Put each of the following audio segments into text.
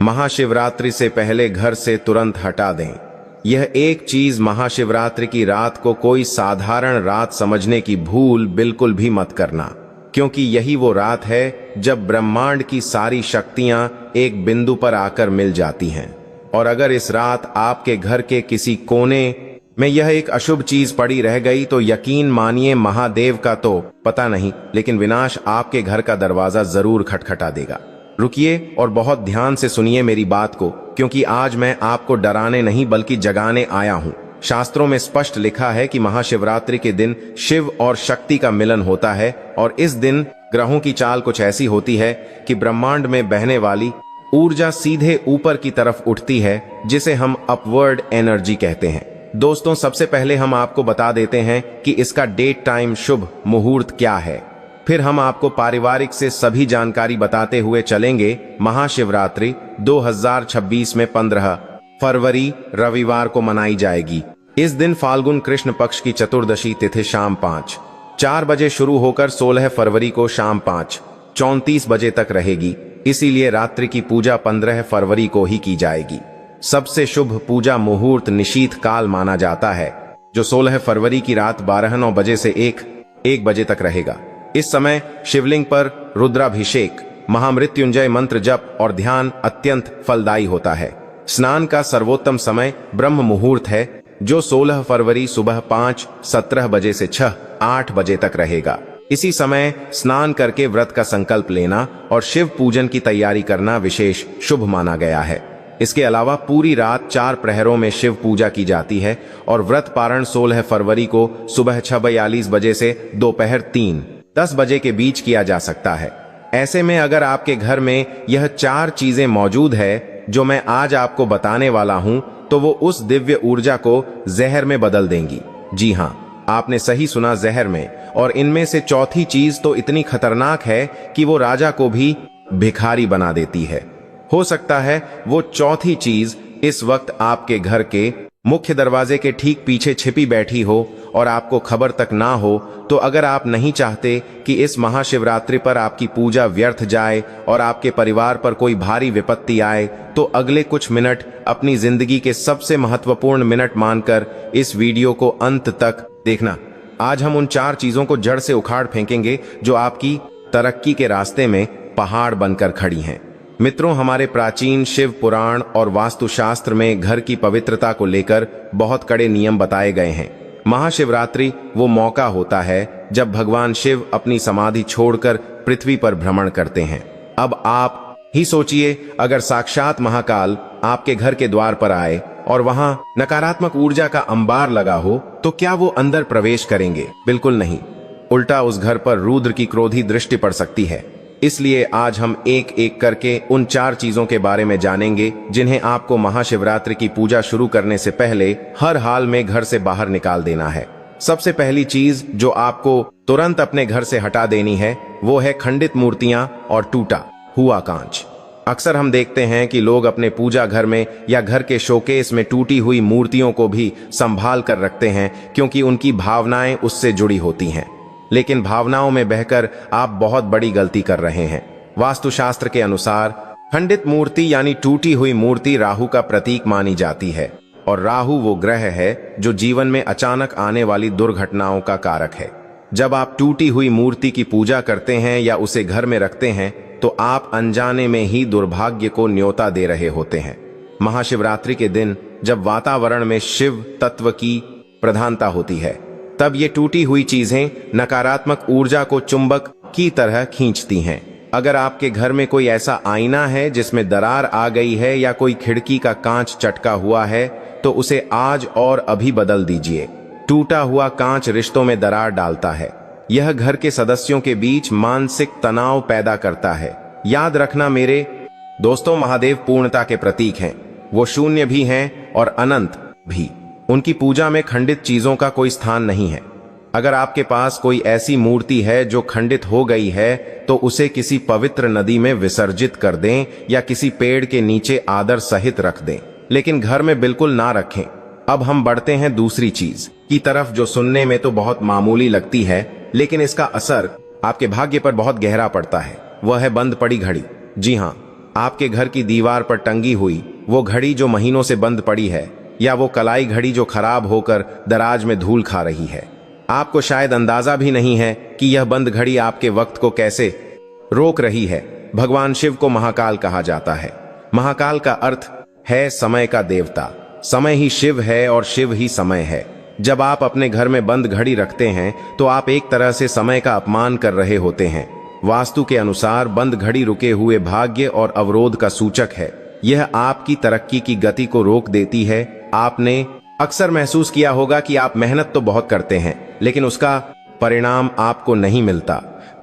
महाशिवरात्रि से पहले घर से तुरंत हटा दें। यह एक चीज महाशिवरात्रि की रात को कोई साधारण रात समझने की भूल बिल्कुल भी मत करना, क्योंकि यही वो रात है जब ब्रह्मांड की सारी शक्तियां एक बिंदु पर आकर मिल जाती हैं। और अगर इस रात आपके घर के किसी कोने में यह एक अशुभ चीज पड़ी रह गई तो यकीन मानिए महादेव का तो पता नहीं, लेकिन विनाश आपके घर का दरवाजा जरूर खटखटा देगा। रुकिए और बहुत ध्यान से सुनिए मेरी बात को, क्योंकि आज मैं आपको डराने नहीं बल्कि जगाने आया हूँ। शास्त्रों में स्पष्ट लिखा है कि महाशिवरात्रि के दिन शिव और शक्ति का मिलन होता है, और इस दिन ग्रहों की चाल कुछ ऐसी होती है कि ब्रह्मांड में बहने वाली ऊर्जा सीधे ऊपर की तरफ उठती है, जिसे हम अपवर्ड एनर्जी कहते हैं। दोस्तों, सबसे पहले हम आपको बता देते हैं कि इसका डेट टाइम शुभ मुहूर्त क्या है। फिर हम आपको पारिवारिक से सभी जानकारी बताते हुए चलेंगे। महाशिवरात्रि 2026 में 15 फरवरी रविवार को मनाई जाएगी। इस दिन फाल्गुन कृष्ण पक्ष की चतुर्दशी तिथि शाम 5:04 बजे शुरू होकर 16 फरवरी को शाम 5:34 बजे तक रहेगी। इसीलिए रात्रि की पूजा 15 फरवरी को ही की जाएगी। सबसे शुभ पूजा मुहूर्त निशीथ काल माना जाता है, जो 16 फरवरी की रात 12:09 बजे से 1 बजे तक रहेगा। इस समय शिवलिंग पर रुद्राभिषेक, महामृत्युंजय मंत्र जप और ध्यान अत्यंत फलदायी होता है। स्नान का सर्वोत्तम समय ब्रह्म मुहूर्त है, जो 16 फरवरी सुबह 5:17 बजे से 6:08 बजे तक रहेगा। इसी समय स्नान करके व्रत का संकल्प लेना और शिव पूजन की तैयारी करना विशेष शुभ माना गया है। इसके अलावा पूरी रात 4 प्रहरों में शिव पूजा की जाती है और व्रत पारण 16 फरवरी को सुबह 6:42 बजे से दोपहर 3:10 बजे के बीच किया जा सकता है। ऐसे में अगर आपके घर में यह 4 चीजें मौजूद है जो मैं आज आपको बताने वाला हूं, तो वो उस दिव्य ऊर्जा को जहर में बदल देंगी। जी हाँ, आपने सही सुना, जहर में। और इनमें से चौथी चीज तो इतनी खतरनाक है कि वो राजा को भी भिखारी बना देती है। हो सकता है वो चौथी चीज इस वक्त आपके घर के मुख्य दरवाजे के ठीक पीछे छिपी बैठी हो और आपको खबर तक ना हो। तो अगर आप नहीं चाहते कि इस महाशिवरात्रि पर आपकी पूजा व्यर्थ जाए और आपके परिवार पर कोई भारी विपत्ति आए, तो अगले कुछ मिनट अपनी जिंदगी के सबसे महत्वपूर्ण मिनट मानकर इस वीडियो को अंत तक देखना। आज हम उन 4 चीजों को जड़ से उखाड़ फेंकेंगे जो आपकी तरक्की के रास्ते में पहाड़ बनकर खड़ी हैं। मित्रों, हमारे प्राचीन शिव पुराण और वास्तुशास्त्र में घर की पवित्रता को लेकर बहुत कड़े नियम बताए गए हैं। महाशिवरात्रि वो मौका होता है जब भगवान शिव अपनी समाधि छोड़कर पृथ्वी पर भ्रमण करते हैं। अब आप ही सोचिए, अगर साक्षात महाकाल आपके घर के द्वार पर आए और वहां नकारात्मक ऊर्जा का अंबार लगा हो, तो क्या वो अंदर प्रवेश करेंगे? बिल्कुल नहीं। उल्टा उस घर पर रुद्र की क्रोधी दृष्टि पड़ सकती है। इसलिए आज हम एक एक करके उन 4 चीजों के बारे में जानेंगे जिन्हें आपको महाशिवरात्रि की पूजा शुरू करने से पहले हर हाल में घर से बाहर निकाल देना है। सबसे पहली चीज जो आपको तुरंत अपने घर से हटा देनी है, वो है खंडित मूर्तियां और टूटा हुआ कांच। अक्सर हम देखते हैं कि लोग अपने पूजा घर में या घर के शोकेस में टूटी हुई मूर्तियों को भी संभाल कर रखते हैं, क्योंकि उनकी भावनाएं उससे जुड़ी होती हैं। लेकिन भावनाओं में बहकर आप बहुत बड़ी गलती कर रहे हैं। वास्तुशास्त्र के अनुसार खंडित मूर्ति यानी टूटी हुई मूर्ति राहु का प्रतीक मानी जाती है, और राहु वो ग्रह है जो जीवन में अचानक आने वाली दुर्घटनाओं का कारक है। जब आप टूटी हुई मूर्ति की पूजा करते हैं या उसे घर में रखते हैं, तो आप अनजाने में ही दुर्भाग्य को न्योता दे रहे होते हैं। महाशिवरात्रि के दिन जब वातावरण में शिव तत्व की प्रधानता होती है, तब ये टूटी हुई चीजें नकारात्मक ऊर्जा को चुंबक की तरह खींचती हैं। अगर आपके घर में कोई ऐसा आईना है जिसमें दरार आ गई है या कोई खिड़की का कांच चटका हुआ है, तो उसे आज और अभी बदल दीजिए। टूटा हुआ कांच रिश्तों में दरार डालता है। यह घर के सदस्यों के बीच मानसिक तनाव पैदा करता है। याद रखना मेरे दोस्तों, महादेव पूर्णता के प्रतीक हैं। वो शून्य भी हैं और अनंत भी। उनकी पूजा में खंडित चीजों का कोई स्थान नहीं है। अगर आपके पास कोई ऐसी मूर्ति है जो खंडित हो गई है, तो उसे किसी पवित्र नदी में विसर्जित कर दें या किसी पेड़ के नीचे आदर सहित रख दें, लेकिन घर में बिल्कुल ना रखें। अब हम बढ़ते हैं दूसरी चीज की तरफ, जो सुनने में तो बहुत मामूली लगती है, लेकिन इसका असर आपके भाग्य पर बहुत गहरा पड़ता है। वह है बंद पड़ी घड़ी। जी हाँ, आपके घर की दीवार पर टंगी हुई वो घड़ी जो महीनों से बंद पड़ी है, या वो कलाई घड़ी जो खराब होकर दराज में धूल खा रही है। आपको शायद अंदाजा भी नहीं है कि यह बंद घड़ी आपके वक्त को कैसे रोक रही है। भगवान शिव को महाकाल कहा जाता है। महाकाल का अर्थ है समय का देवता। समय ही शिव है और शिव ही समय है। जब आप अपने घर में बंद घड़ी रखते हैं तो आप एक तरह से समय का अपमान कर रहे होते हैं। वास्तु के अनुसार बंद घड़ी रुके हुए भाग्य और अवरोध का सूचक है। यह आपकी तरक्की की गति को रोक देती है। आपने अक्सर महसूस किया होगा कि आप मेहनत तो बहुत करते हैं, लेकिन उसका परिणाम आपको नहीं मिलता।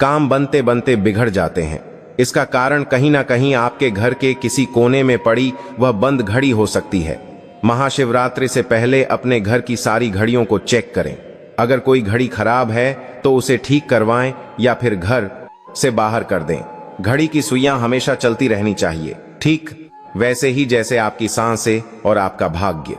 काम बनते बनते बिगड़ जाते हैं। इसका कारण कहीं ना कहीं आपके घर के किसी कोने में पड़ी वह बंद घड़ी हो सकती है। महाशिवरात्रि से पहले अपने घर की सारी घड़ियों को चेक करें। अगर कोई घड़ी खराब है तो उसे ठीक करवाएं या फिर घर से बाहर कर दें। घड़ी की सुइयां हमेशा चलती रहनी चाहिए, ठीक वैसे ही जैसे आपकी सांसें और आपका भाग्य।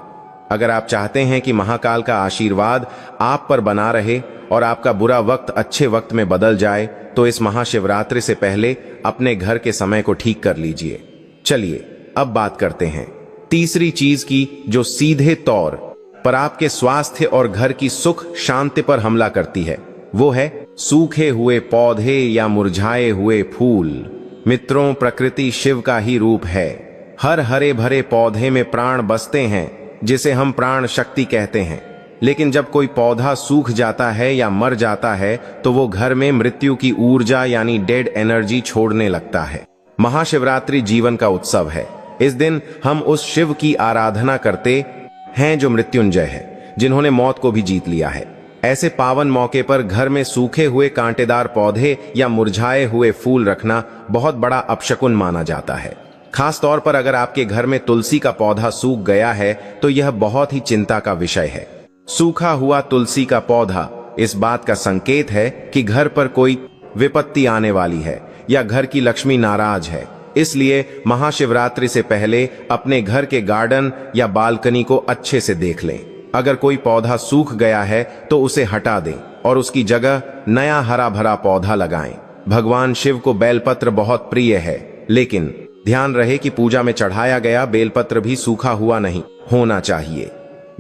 अगर आप चाहते हैं कि महाकाल का आशीर्वाद आप पर बना रहे और आपका बुरा वक्त अच्छे वक्त में बदल जाए, तो इस महाशिवरात्रि से पहले अपने घर के समय को ठीक कर लीजिए। चलिए अब बात करते हैं तीसरी चीज की, जो सीधे तौर पर आपके स्वास्थ्य और घर की सुख शांति पर हमला करती है। वो है सूखे हुए पौधे या मुरझाए हुए फूल। मित्रों, प्रकृति शिव का ही रूप है। हर हरे भरे पौधे में प्राण बसते हैं, जिसे हम प्राण शक्ति कहते हैं। लेकिन जब कोई पौधा सूख जाता है या मर जाता है तो वो घर में मृत्यु की ऊर्जा यानी डेड एनर्जी छोड़ने लगता है। महाशिवरात्रि जीवन का उत्सव है। इस दिन हम उस शिव की आराधना करते हैं जो मृत्युंजय है, जिन्होंने मौत को भी जीत लिया है। ऐसे पावन मौके पर घर में सूखे हुए कांटेदार पौधे या मुरझाए हुए फूल रखना बहुत बड़ा अपशकुन माना जाता है। खास तौर पर अगर आपके घर में तुलसी का पौधा सूख गया है तो यह बहुत ही चिंता का विषय है। सूखा हुआ तुलसी का पौधा इस बात का संकेत है कि घर पर कोई विपत्ति आने वाली है या घर की लक्ष्मी नाराज है। इसलिए महाशिवरात्रि से पहले अपने घर के गार्डन या बालकनी को अच्छे से देख लें। अगर कोई पौधा सूख गया है तो उसे हटा दें और उसकी जगह नया हरा भरा पौधा लगाएं। भगवान शिव को बेलपत्र बहुत प्रिय है, लेकिन ध्यान रहे कि पूजा में चढ़ाया गया बेलपत्र भी सूखा हुआ नहीं होना चाहिए।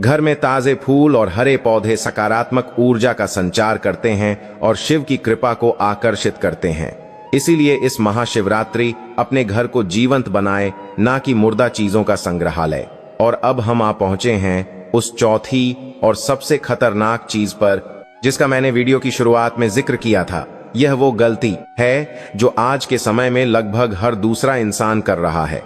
घर में ताजे फूल और हरे पौधे सकारात्मक ऊर्जा का संचार करते हैं और शिव की कृपा को आकर्षित करते हैं। इसीलिए इस महाशिवरात्रि अपने घर को जीवंत बनाए, ना कि मुर्दा चीजों का संग्रहालय। और अब हम आ पहुंचे हैं उस चौथी और सबसे खतरनाक चीज पर, जिसका मैंने वीडियो की शुरुआत में जिक्र किया था। यह वो गलती है जो आज के समय में लगभग हर दूसरा इंसान कर रहा है।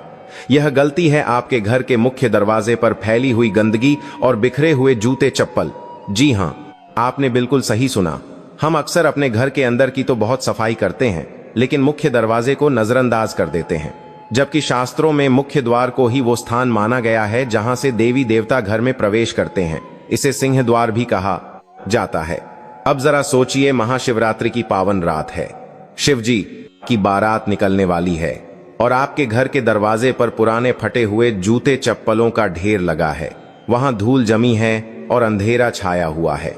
यह गलती है आपके घर के मुख्य दरवाजे पर फैली हुई गंदगी और बिखरे हुए जूते चप्पल। जी हां, आपने बिल्कुल सही सुना। हम अक्सर अपने घर के अंदर की तो बहुत सफाई करते हैं, लेकिन मुख्य दरवाजे को नजरअंदाज कर देते हैं। जबकि शास्त्रों में मुख्य द्वार को ही वो स्थान माना गया है जहां से देवी देवता घर में प्रवेश करते हैं। इसे सिंह द्वार भी कहा जाता है। अब जरा सोचिए, महाशिवरात्रि की पावन रात है, शिव जी की बारात निकलने वाली है और आपके घर के दरवाजे पर पुराने फटे हुए जूते चप्पलों का ढेर लगा है। वहां धूल जमी है और अंधेरा छाया हुआ है।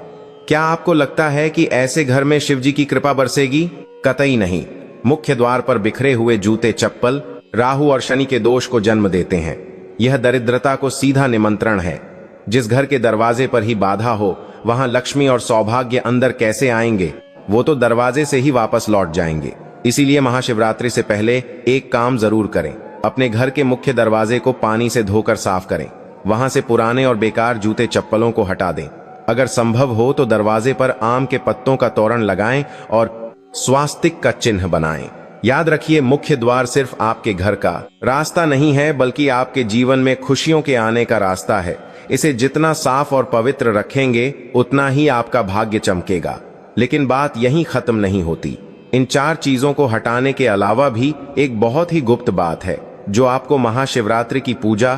क्या आपको लगता है कि ऐसे घर में शिव जी की कृपा बरसेगी? कतई नहीं। मुख्य द्वार पर बिखरे हुए जूते चप्पल राहु और शनि के दोष को जन्म देते हैं। यह दरिद्रता को सीधा निमंत्रण है। जिस घर के दरवाजे पर ही बाधा हो, वहां लक्ष्मी और सौभाग्य अंदर कैसे आएंगे? वो तो दरवाजे से ही वापस लौट जाएंगे। इसीलिए महाशिवरात्रि से पहले एक काम जरूर करें। अपने घर के मुख्य दरवाजे को पानी से धोकर साफ करें। वहां से पुराने और बेकार जूते चप्पलों को हटा दें। अगर संभव हो तो दरवाजे पर आम के पत्तों का तोरण लगाएं और स्वास्तिक का चिन्ह बनाएं। याद रखिए, मुख्य द्वार सिर्फ आपके घर का रास्ता नहीं है, बल्कि आपके जीवन में खुशियों के आने का रास्ता है। इसे जितना साफ और पवित्र रखेंगे, उतना ही आपका भाग्य चमकेगा। लेकिन बात यहीं खत्म नहीं होती। इन 4 चीजों को हटाने के अलावा भी एक बहुत ही गुप्त बात है, जो आपको महाशिवरात्रि की पूजा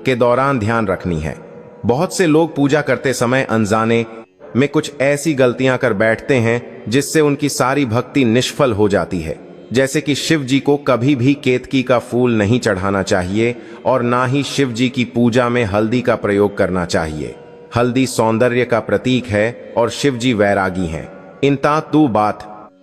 के दौरान ध्यान रखनी है। बहुत से लोग पूजा करते समय अनजाने में कुछ ऐसी गलतियां कर बैठते हैं जिससे उनकी सारी भक्ति निष्फल हो जाती है। जैसे कि शिव जी को कभी भी केतकी का फूल नहीं चढ़ाना चाहिए और ना ही शिव जी की पूजा में हल्दी का प्रयोग करना चाहिए। हल्दी सौंदर्य का प्रतीक है और शिव जी वैरागी हैं। इन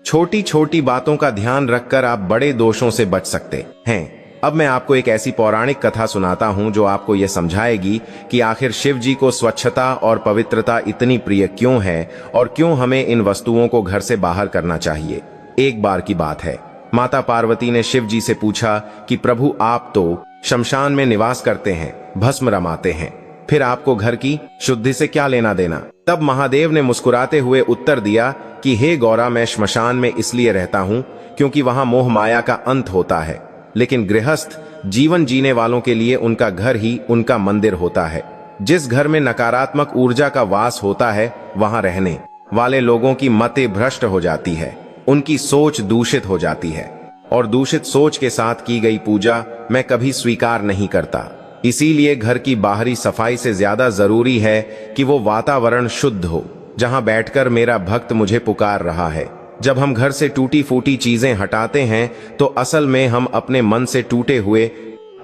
छोटी छोटी बातों का ध्यान रखकर आप बड़े दोषों से बच सकते हैं। अब मैं आपको एक ऐसी पौराणिक कथा सुनाता हूं जो आपको यह समझाएगी कि आखिर शिव जी को स्वच्छता और पवित्रता इतनी प्रिय क्यों है और क्यों हमें इन वस्तुओं को घर से बाहर करना चाहिए। एक बार की बात है, माता पार्वती ने शिव जी से पूछा कि प्रभु, आप तो शमशान में निवास करते हैं, भस्म रमाते हैं, फिर आपको घर की शुद्धि से क्या लेना देना। तब महादेव ने मुस्कुराते हुए उत्तर दिया कि हे गौरा, मैं श्मशान में इसलिए रहता हूं क्योंकि वहां मोह माया का अंत होता है, लेकिन गृहस्थ जीवन जीने वालों के लिए उनका घर ही उनका मंदिर होता है। जिस घर में नकारात्मक ऊर्जा का वास होता है वहां रहने वाले लोगों की मतें भ्रष्ट हो जाती है, उनकी सोच दूषित हो जाती है, और दूषित सोच के साथ की गई पूजा मैं कभी स्वीकार नहीं करता। इसीलिए घर की बाहरी सफाई से ज्यादा जरूरी है कि वो वातावरण शुद्ध हो जहां बैठकर मेरा भक्त मुझे पुकार रहा है। जब हम घर से टूटी फूटी चीजें हटाते हैं तो असल में हम अपने मन से टूटे हुए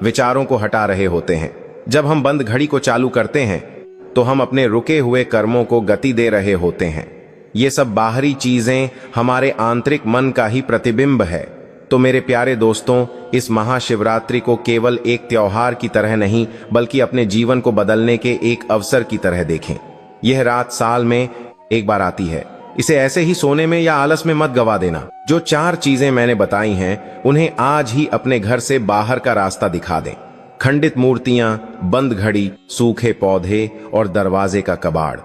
विचारों को हटा रहे होते हैं। जब हम बंद घड़ी को चालू करते हैं तो हम अपने रुके हुए कर्मों को गति दे रहे होते हैं। ये सब बाहरी चीजें हमारे आंतरिक मन का ही प्रतिबिंब है। तो मेरे प्यारे दोस्तों, इस महाशिवरात्रि को केवल एक त्योहार की तरह नहीं बल्कि अपने जीवन को बदलने के एक अवसर की तरह देखें। यह रात साल में एक बार आती है, इसे ऐसे ही सोने में या आलस में मत गवा देना। जो 4 चीजें मैंने बताई हैं उन्हें आज ही अपने घर से बाहर का रास्ता दिखा दें। खंडित मूर्तियां, बंद घड़ी, सूखे पौधे और दरवाजे का कबाड़,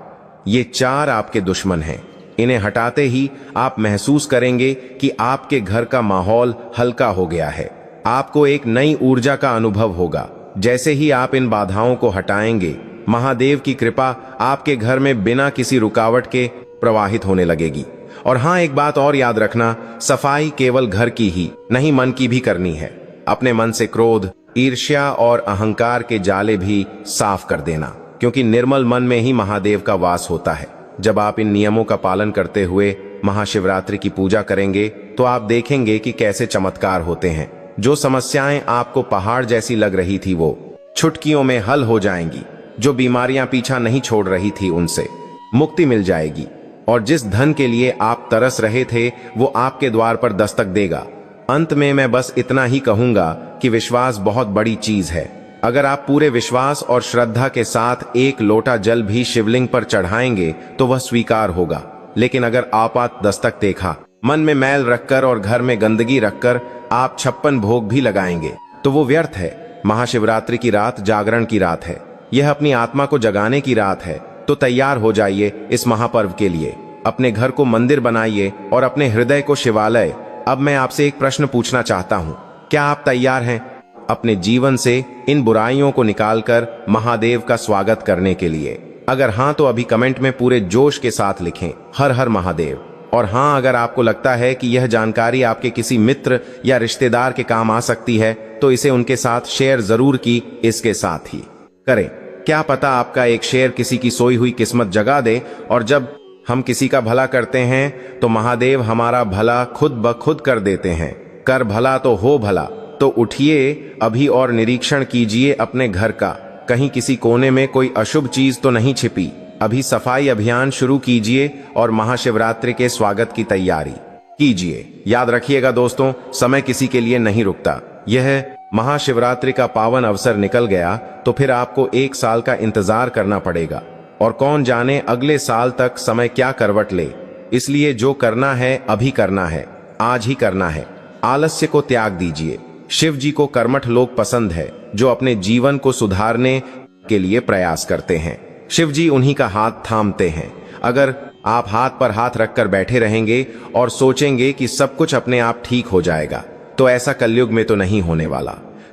ये 4 आपके दुश्मन हैं। इन्हें हटाते ही आप महसूस करेंगे कि आपके घर का माहौल हल्का हो गया है। आपको एक नई ऊर्जा का अनुभव होगा। जैसे ही आप इन बाधाओं को हटाएंगे, महादेव की कृपा आपके घर में बिना किसी रुकावट के प्रवाहित होने लगेगी। और हाँ, एक बात और याद रखना, सफाई केवल घर की ही नहीं, मन की भी करनी है। अपने मन से क्रोध, ईर्ष्या और अहंकार के जाले भी साफ कर देना, क्योंकि निर्मल मन में ही महादेव का वास होता है। जब आप इन नियमों का पालन करते हुए महाशिवरात्रि की पूजा करेंगे तो आप देखेंगे कि कैसे चमत्कार होते हैं। जो समस्याएं आपको पहाड़ जैसी लग रही थी वो चुटकियों में हल हो जाएंगी। जो बीमारियां पीछा नहीं छोड़ रही थी उनसे मुक्ति मिल जाएगी। और जिस धन के लिए आप तरस रहे थे वो आपके द्वार पर दस्तक देगा। अंत में मैं बस इतना ही कहूंगा कि विश्वास बहुत बड़ी चीज है। अगर आप पूरे विश्वास और श्रद्धा के साथ एक लोटा जल भी शिवलिंग पर चढ़ाएंगे तो वह स्वीकार होगा। लेकिन अगर आपात दस्तक देखा, मन में मैल रखकर और घर में गंदगी रखकर आप 56 भोग भी लगाएंगे तो वो व्यर्थ है। महाशिवरात्रि की रात जागरण की रात है, यह अपनी आत्मा को जगाने की रात है। तो तैयार हो जाइए इस महापर्व के लिए। अपने घर को मंदिर बनाइए और अपने हृदय को शिवालय। अब मैं आपसे एक प्रश्न पूछना चाहता हूँ, क्या आप तैयार हैं अपने जीवन से इन बुराइयों को निकालकर महादेव का स्वागत करने के लिए? अगर हाँ तो अभी कमेंट में पूरे जोश के साथ लिखें, हर हर महादेव। और हाँ, अगर आपको लगता है कि यह जानकारी आपके किसी मित्र या रिश्तेदार के काम आ सकती है तो इसे उनके साथ शेयर जरूर की इसके साथ ही करें। क्या पता आपका एक शेयर किसी की सोई हुई किस्मत जगा दे। और जब हम किसी का भला करते हैं तो महादेव हमारा भला खुद ब खुद कर देते हैं। कर भला तो हो भला। तो उठिए अभी और निरीक्षण कीजिए अपने घर का, कहीं किसी कोने में कोई अशुभ चीज तो नहीं छिपी। अभी सफाई अभियान शुरू कीजिए और महाशिवरात्रि के स्वागत की तैयारी कीजिए। याद रखिएगा दोस्तों, समय किसी के लिए नहीं रुकता। यह महाशिवरात्रि का पावन अवसर निकल गया तो फिर आपको 1 साल का इंतजार करना पड़ेगा, और कौन जाने अगले साल तक समय क्या करवट ले। इसलिए जो करना है अभी करना है, आज ही करना है। आलस्य को त्याग दीजिए। शिव जी को कर्मठ लोग पसंद है जो अपने जीवन को सुधारने के लिए प्रयास करते हैं। शिव जी उन्हीं का हाथ थामते हैं। अगर आप हाथ पर हाथ रखकर बैठे रहेंगे और सोचेंगे कि सब कुछ अपने आप ठीक हो जाएगा तो ऐसा कलयुग में तो नहीं होने वाला।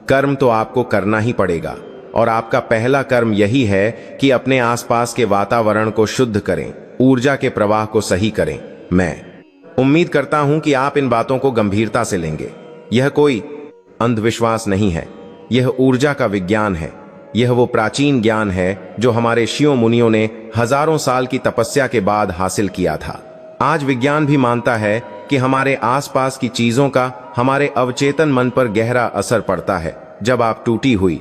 कर्म तो आपको करना ही पड़ेगा, और आपका पहला कर्म यही है कि अपने आसपास के वातावरण को शुद्ध करें, ऊर्जा के प्रवाह को सही करें। मैं उम्मीद करता हूं कि आप इन बातों को गंभीरता से लेंगे। यह कोई अंधविश्वास नहीं है, यह ऊर्जा का विज्ञान है। यह वो प्राचीन ज्ञान है जो हमारे ऋषियों मुनियों ने हजारों साल की तपस्या के बाद हासिल किया था। आज विज्ञान भी मानता है कि हमारे आसपास की चीजों का हमारे अवचेतन मन पर गहरा असर पड़ता है। जब आप टूटी हुई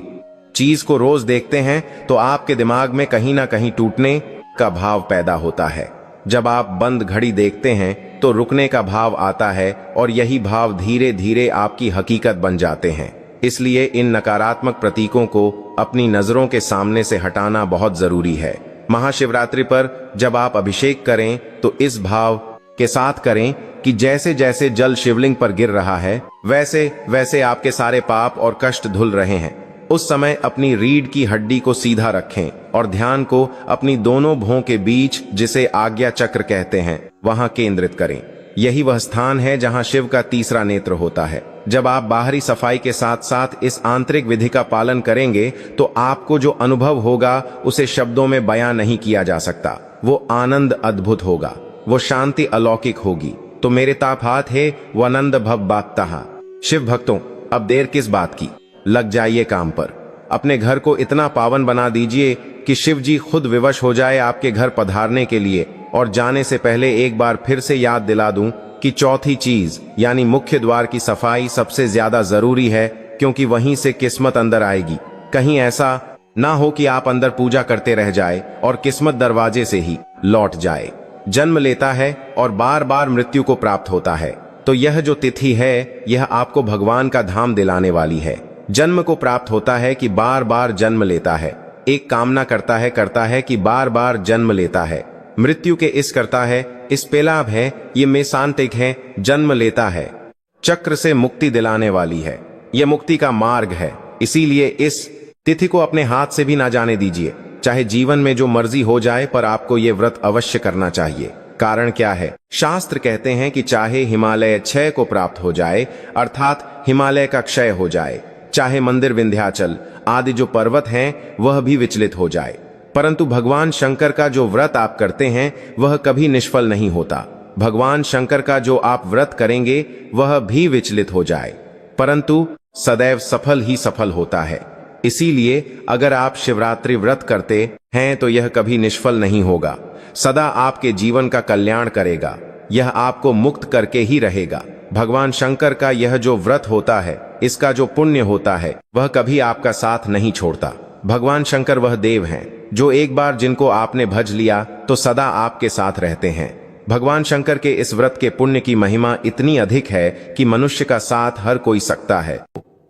चीज को रोज देखते हैं तो आपके दिमाग में कहीं ना कहीं टूटने का भाव पैदा होता है। जब आप बंद घड़ी देखते हैं तो रुकने का भाव आता है, और यही भाव धीरे धीरे आपकी हकीकत बन जाते हैं। इसलिए इन नकारात्मक प्रतीकों को अपनी नजरों के सामने से हटाना बहुत जरूरी है। महाशिवरात्रि पर जब आप अभिषेक करें तो इस भाव के साथ करें कि जैसे जैसे जल शिवलिंग पर गिर रहा है वैसे वैसे आपके सारे पाप और कष्ट धुल रहे हैं। उस समय अपनी रीढ़ की हड्डी को सीधा रखें और ध्यान को अपनी दोनों भौं के बीच, जिसे आज्ञा चक्र कहते हैं, वहां केंद्रित करें। यही वह स्थान है जहां शिव का तीसरा नेत्र होता है। जब आप बाहरी सफाई के साथ साथ इस आंतरिक विधि का पालन करेंगे तो आपको जो अनुभव होगा उसे शब्दों में बयां नहीं किया जा सकता। वो आनंद अद्भुत होगा, वो शांति अलौकिक होगी। तो मेरे ताप हाथ है वनंद भव बात्ता। शिव भक्तों, अब देर किस बात की, लग जाइए काम पर। अपने घर को इतना पावन बना दीजिए कि शिव जी खुद विवश हो जाए आपके घर पधारने के लिए। और जाने से पहले एक बार फिर से याद दिला दूं कि चौथी चीज यानी मुख्य द्वार की सफाई सबसे ज्यादा जरूरी है, क्योंकि वहीं से किस्मत अंदर आएगी। कहीं ऐसा ना हो कि आप अंदर पूजा करते रह जाए और किस्मत दरवाजे से ही लौट जाए। जन्म लेता है और बार बार मृत्यु को प्राप्त होता है, तो यह जो तिथि है यह आपको भगवान का धाम दिलाने वाली है। जन्म को प्राप्त होता है कि बार बार जन्म लेता है, एक कामना करता है कि बार बार जन्म लेता है। मृत्यु के इस करता है, इस पेलाभ है, ये मेसांतिक है, जन्म लेता है, चक्र से मुक्ति दिलाने वाली है। यह मुक्ति का मार्ग है। इसीलिए इस तिथि को अपने हाथ से भी ना जाने दीजिए। चाहे जीवन में जो मर्जी हो जाए, पर आपको ये व्रत अवश्य करना चाहिए। कारण क्या है? शास्त्र कहते हैं कि चाहे हिमालय क्षय को प्राप्त हो जाए, अर्थात हिमालय का क्षय हो जाए, चाहे मंदिर विंध्याचल आदि जो पर्वत हैं वह भी विचलित हो जाए, परंतु भगवान शंकर का जो व्रत आप करते हैं वह कभी निष्फल नहीं होता। भगवान शंकर का जो आप व्रत करेंगे वह भी विचलित हो जाए, परंतु सदैव सफल ही सफल होता है। इसीलिए अगर आप शिवरात्रि व्रत करते हैं तो यह कभी निष्फल नहीं होगा, सदा आपके जीवन का कल्याण करेगा। यह आपको मुक्त करके ही रहेगा। भगवान शंकर का यह जो व्रत होता है, इसका जो पुण्य होता है, वह कभी आपका साथ नहीं छोड़ता। भगवान शंकर वह देव हैं जो एक बार जिनको आपने भज लिया तो सदा आपके साथ रहते हैं। भगवान शंकर के इस व्रत के पुण्य की महिमा इतनी अधिक है कि मनुष्य का साथ हर कोई सकता है।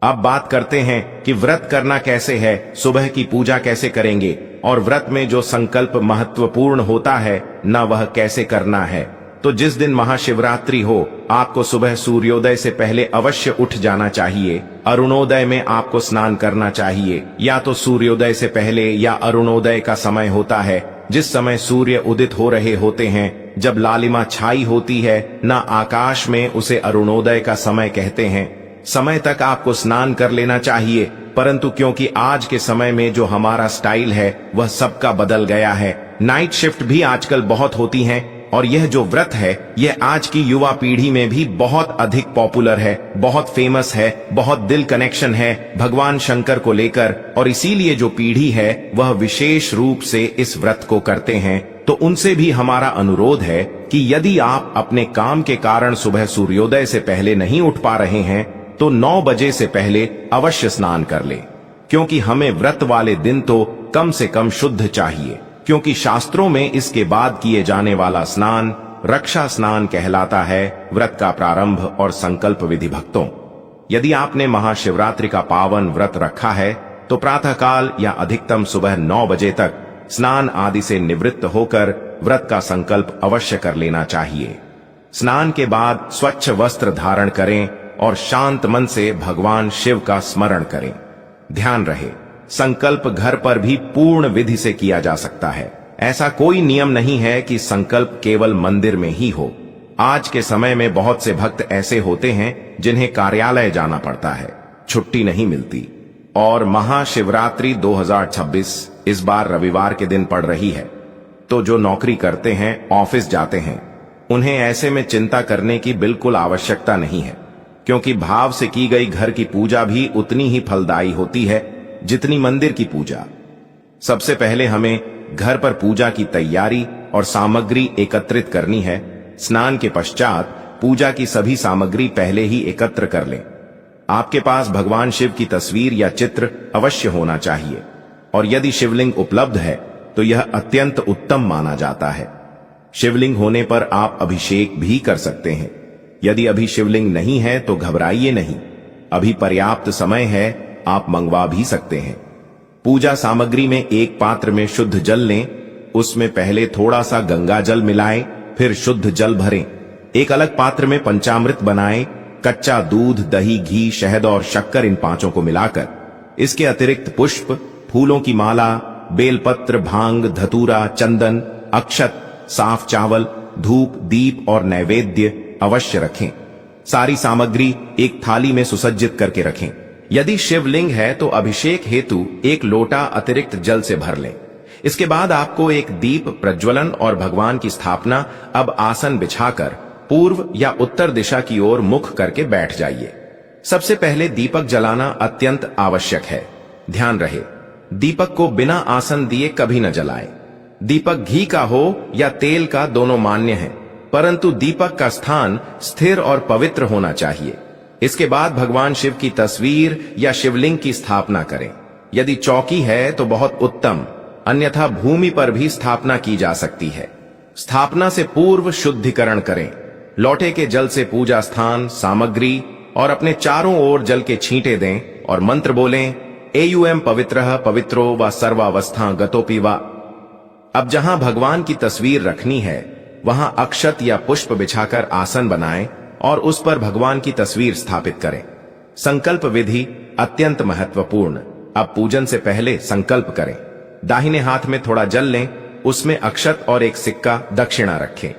अब बात करते हैं कि व्रत करना कैसे है, सुबह की पूजा कैसे करेंगे और व्रत में जो संकल्प महत्वपूर्ण होता है न वह कैसे करना है। तो जिस दिन महाशिवरात्रि हो, आपको सुबह सूर्योदय से पहले अवश्य उठ जाना चाहिए। अरुणोदय में आपको स्नान करना चाहिए। या तो सूर्योदय से पहले या अरुणोदय का समय होता है, जिस समय सूर्य उदित हो रहे होते हैं, जब लालिमा छाई होती है न आकाश में, उसे अरुणोदय का समय कहते हैं। समय तक आपको स्नान कर लेना चाहिए, परंतु क्योंकि आज के समय में जो हमारा स्टाइल है वह सबका बदल गया है। नाइट शिफ्ट भी आजकल बहुत होती हैं और यह जो व्रत है यह आज की युवा पीढ़ी में भी बहुत अधिक पॉपुलर है, बहुत फेमस है, बहुत दिल कनेक्शन है भगवान शंकर को लेकर। और इसीलिए जो पीढ़ी है वह विशेष रूप से इस व्रत को करते हैं। तो उनसे भी हमारा अनुरोध है कि यदि आप अपने काम के कारण सुबह सूर्योदय से पहले नहीं उठ पा रहे हैं तो 9 बजे से पहले अवश्य स्नान कर ले, क्योंकि हमें व्रत वाले दिन तो कम से कम शुद्ध चाहिए। क्योंकि शास्त्रों में इसके बाद किए जाने वाला स्नान रक्षा स्नान कहलाता है। व्रत का प्रारंभ और संकल्प विधि भक्तों, यदि आपने महाशिवरात्रि का पावन व्रत रखा है तो प्रातःकाल या अधिकतम सुबह 9 बजे तक स्नान आदि से निवृत्त होकर व्रत का संकल्प अवश्य कर लेना चाहिए। स्नान के बाद स्वच्छ वस्त्र धारण करें और शांत मन से भगवान शिव का स्मरण करें। ध्यान रहे, संकल्प घर पर भी पूर्ण विधि से किया जा सकता है। ऐसा कोई नियम नहीं है कि संकल्प केवल मंदिर में ही हो। आज के समय में बहुत से भक्त ऐसे होते हैं जिन्हें कार्यालय जाना पड़ता है, छुट्टी नहीं मिलती। और महाशिवरात्रि 2026 इस बार रविवार के दिन पड़ रही है, तो जो नौकरी करते हैं, ऑफिस जाते हैं, उन्हें ऐसे में चिंता करने की बिल्कुल आवश्यकता नहीं है, क्योंकि भाव से की गई घर की पूजा भी उतनी ही फलदायी होती है जितनी मंदिर की पूजा। सबसे पहले हमें घर पर पूजा की तैयारी और सामग्री एकत्रित करनी है। स्नान के पश्चात पूजा की सभी सामग्री पहले ही एकत्र कर लें। आपके पास भगवान शिव की तस्वीर या चित्र अवश्य होना चाहिए, और यदि शिवलिंग उपलब्ध है तो यह अत्यंत उत्तम माना जाता है। शिवलिंग होने पर आप अभिषेक भी कर सकते हैं। यदि अभी शिवलिंग नहीं है तो घबराइए नहीं, अभी पर्याप्त समय है, आप मंगवा भी सकते हैं। पूजा सामग्री में एक पात्र में शुद्ध जल लें, उसमें पहले थोड़ा सा गंगा जल मिलाएं, फिर शुद्ध जल भरें। एक अलग पात्र में पंचामृत बनाएं, कच्चा दूध, दही, घी, शहद और शक्कर, इन पांचों को मिलाकर। इसके अतिरिक्त पुष्प, फूलों की माला, बेलपत्र, भांग, धतूरा, चंदन, अक्षत, साफ चावल, धूप, दीप और नैवेद्य अवश्य रखें। सारी सामग्री एक थाली में सुसज्जित करके रखें। यदि शिवलिंग है तो अभिषेक हेतु एक लोटा अतिरिक्त जल से भर लें। इसके बाद आपको एक दीप प्रज्वलन और भगवान की स्थापना। अब आसन बिछाकर पूर्व या उत्तर दिशा की ओर मुख करके बैठ जाइए। सबसे पहले दीपक जलाना अत्यंत आवश्यक है। ध्यान रहे, दीपक को बिना आसन दिए कभी न जलाएं। दीपक घी का हो या तेल का, दोनों मान्य है, परंतु दीपक का स्थान स्थिर और पवित्र होना चाहिए। इसके बाद भगवान शिव की तस्वीर या शिवलिंग की स्थापना करें। यदि चौकी है तो बहुत उत्तम, अन्यथा भूमि पर भी स्थापना की जा सकती है। स्थापना से पूर्व शुद्धिकरण करें। लोटे के जल से पूजा स्थान, सामग्री और अपने चारों ओर जल के छींटे दें और मंत्र बोलें, एयुएम पवित्रः पवित्रो व सर्वावस्था गतोपि वा। अब जहां भगवान की तस्वीर रखनी है वहां अक्षत या पुष्प बिछाकर आसन बनाएं और उस पर भगवान की तस्वीर स्थापित करें। संकल्प विधि अत्यंत महत्वपूर्ण। अब पूजन से पहले संकल्प करें। दाहिने हाथ में थोड़ा जल लें, उसमें अक्षत और एक सिक्का दक्षिणा रखें।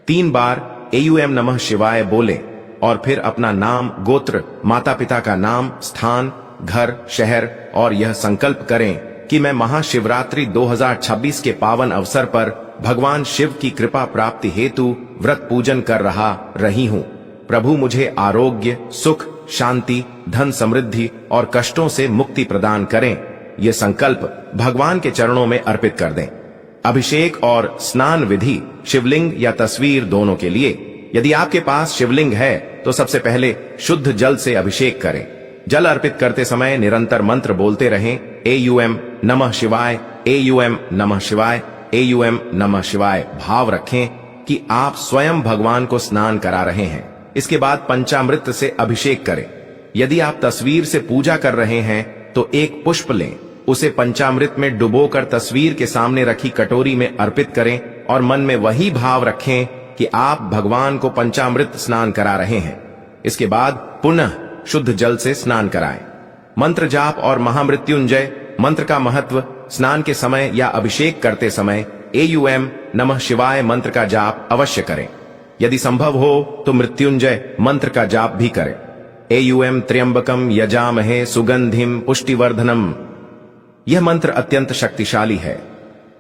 3 बार एयुएम नमः शिवाय बोलें और फिर अपना नाम, गोत्र, माता पिता का नाम, स्थान, घर, शहर और यह संकल्प करें कि मैं महाशिवरात्रि 2026 के पावन अवसर पर भगवान शिव की कृपा प्राप्ति हेतु व्रत पूजन कर रही हूं। प्रभु मुझे आरोग्य, सुख, शांति, धन समृद्धि और कष्टों से मुक्ति प्रदान करें। ये संकल्प भगवान के चरणों में अर्पित कर दें। अभिषेक और स्नान विधि शिवलिंग या तस्वीर दोनों के लिए। यदि आपके पास शिवलिंग है तो सबसे पहले शुद्ध जल से अभिषेक करें। जल अर्पित करते समय निरंतर मंत्र बोलते रहें, एयुएम नमः शिवाय, एयुएम नमः शिवाय, एयुएम नमः शिवाय। भाव रखें कि आप स्वयं भगवान को स्नान करा रहे हैं। इसके बाद पंचामृत से अभिषेक करें। यदि आप तस्वीर से पूजा कर रहे हैं तो एक पुष्प लें, उसे पंचामृत में डुबोकर तस्वीर के सामने रखी कटोरी में अर्पित करें और मन में वही भाव रखें कि आप भगवान को पंचामृत स्नान करा रहे हैं। इसके बाद पुनः शुद्ध जल से स्नान कराएं। मंत्र जाप और महामृत्युंजय मंत्र का महत्व। स्नान के समय या अभिषेक करते समय एयुएम नमः शिवाय मंत्र का जाप अवश्य करें। यदि संभव हो तो मृत्युंजय मंत्र का जाप भी करें। एयुएम त्र्यंबकम यजामहे सुगंधिम पुष्टिवर्धनम। यह मंत्र अत्यंत शक्तिशाली है।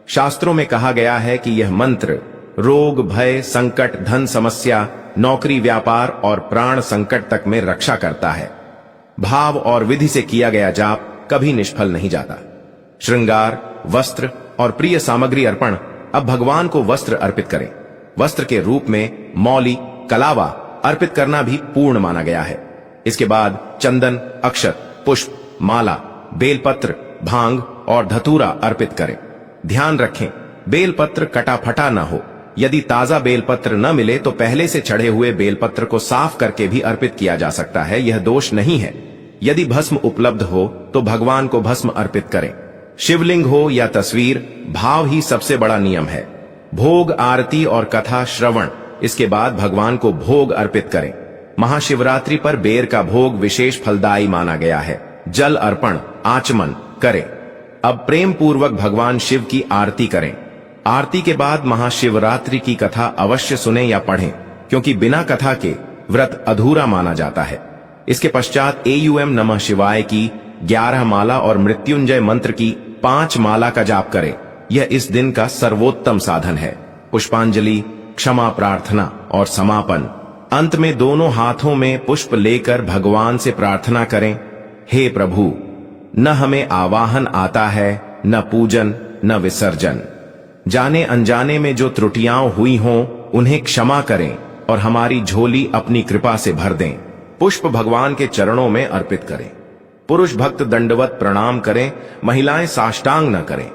शास्त्रों में कहा गया है कि यह मंत्र रोग, भय, संकट, धन समस्या, नौकरी, व्यापार और प्राण संकट तक में रक्षा करता है। भाव और विधि से किया गया जाप कभी निष्फल नहीं जाता। श्रृंगार, वस्त्र और प्रिय सामग्री अर्पण। अब भगवान को वस्त्र अर्पित करें। वस्त्र के रूप में मौली, कलावा अर्पित करना भी पूर्ण माना गया है। इसके बाद चंदन, अक्षत, पुष्प, माला, बेलपत्र, भांग और धतूरा अर्पित करें। ध्यान रखें, बेलपत्र कटा फटा न हो। यदि ताजा बेलपत्र न मिले तो पहले से चढ़े हुए बेलपत्र को साफ करके भी अर्पित किया जा सकता है, यह दोष नहीं है। यदि भस्म उपलब्ध हो तो भगवान को भस्म अर्पित करें। शिवलिंग हो या तस्वीर, भाव ही सबसे बड़ा नियम है। भोग, आरती और कथा श्रवण, इसके बाद भगवान को भोग अर्पित करें। महाशिवरात्रि पर बेर का भोग विशेष फलदायी माना गया है। जल अर्पण, आचमन करें। अब प्रेम पूर्वक भगवान शिव की आरती करें। आरती के बाद महाशिवरात्रि की कथा अवश्य सुने या पढ़ें, क्योंकि बिना कथा के व्रत अधूरा माना जाता है। इसके पश्चात एयुएम नमः शिवाय की 11 माला और मृत्युंजय मंत्र की 5 माला का जाप करें। यह इस दिन का सर्वोत्तम साधन है। पुष्पांजलि, क्षमा प्रार्थना और समापन। अंत में दोनों हाथों में पुष्प लेकर भगवान से प्रार्थना करें, हे प्रभु, न हमें आवाहन आता है, न पूजन, न विसर्जन। जाने अनजाने में जो त्रुटियां हुई हों उन्हें क्षमा करें और हमारी झोली अपनी कृपा से भर दें। पुष्प भगवान के चरणों में अर्पित करें। पुरुष भक्त दंडवत प्रणाम करें, महिलाएं साष्टांग न करें।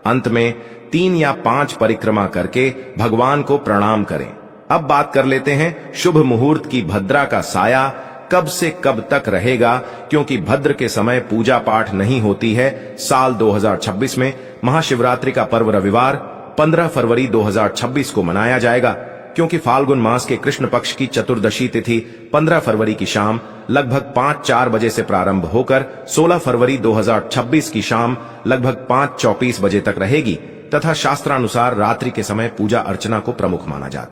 अंत में 3 या 5 परिक्रमा करके भगवान को प्रणाम करें। अब बात कर लेते हैं शुभ मुहूर्त की। भद्रा का साया कब से कब तक रहेगा, क्योंकि भद्र के समय पूजा पाठ नहीं होती है। साल 2026 में महाशिवरात्रि का पर्व रविवार 15 फरवरी 2026 को मनाया जाएगा, क्योंकि फाल्गुन मास के कृष्ण पक्ष की चतुर्दशी तिथि 15 फरवरी की शाम लगभग 5-4 बजे से प्रारंभ होकर 16 फरवरी 2026 की शाम लगभग 5:34 बजे तक रहेगी तथा शास्त्रानुसार रात्रि के समय पूजा अर्चना को प्रमुख माना जाता है।